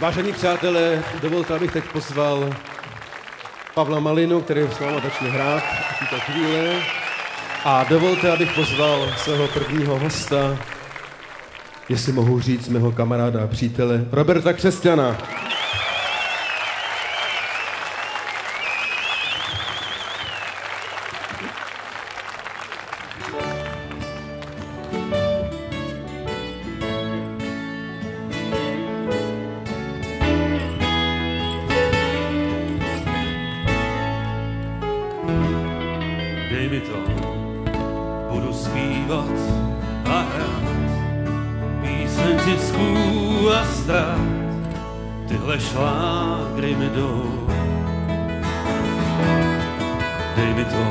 Vážení přátelé, dovolte, abych teď pozval Pavla Malinu, který s námi začne hrát v této chvíli. A dovolte, abych pozval svého prvního hosta, jestli mohu říct, mého kamaráda a přítele, Roberta Křesťana. Dej mi to, budu zpívat a hrát píseň tisků a ztrát, tyhle šlágry mi jdou. Dej mi to,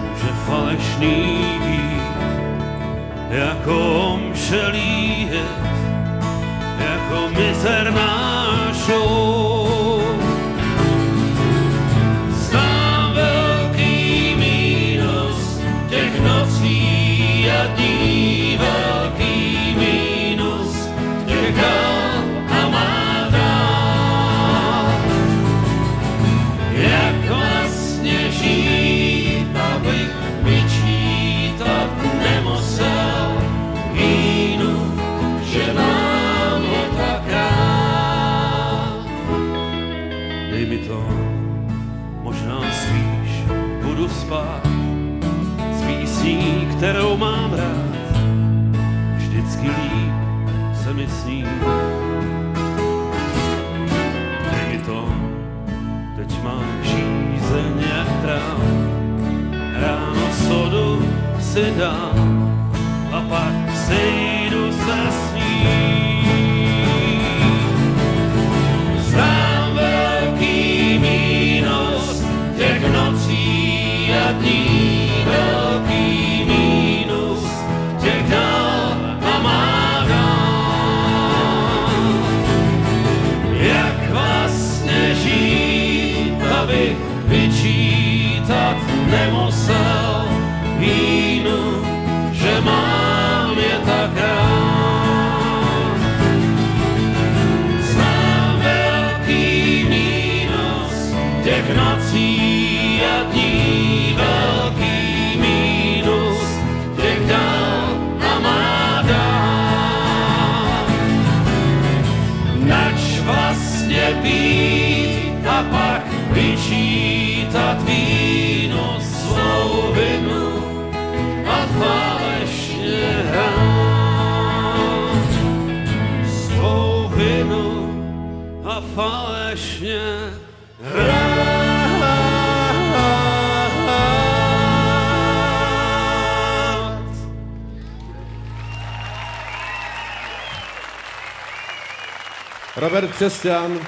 může falešný být, jako omšelý hit, jako mizerná show. Dní velký mínus těch dal a má dál. Jak vlastně žít, abych vyčítat nemusel vínu, že mám ho tak rád. Dej mi to, možná spíš budu spát písní, kterou mám rád, vždycky líp se mi sní. Dej mi to, teď mám žízeň jak trám, ráno sodu si dám a pak sejdu se s ní. Znám velký mínus těch nocí a dní, velký mínus těch dál a má dál. Jak vlastně žít, abych vyčítat nemusel vínu, že mám je tak rád. Znám velký mínus těch nocí a dní, velký být a pak vyčítat vínu svou vinu a falešně hrát. Svou vinu a falešně hrát. Robert Křesťan.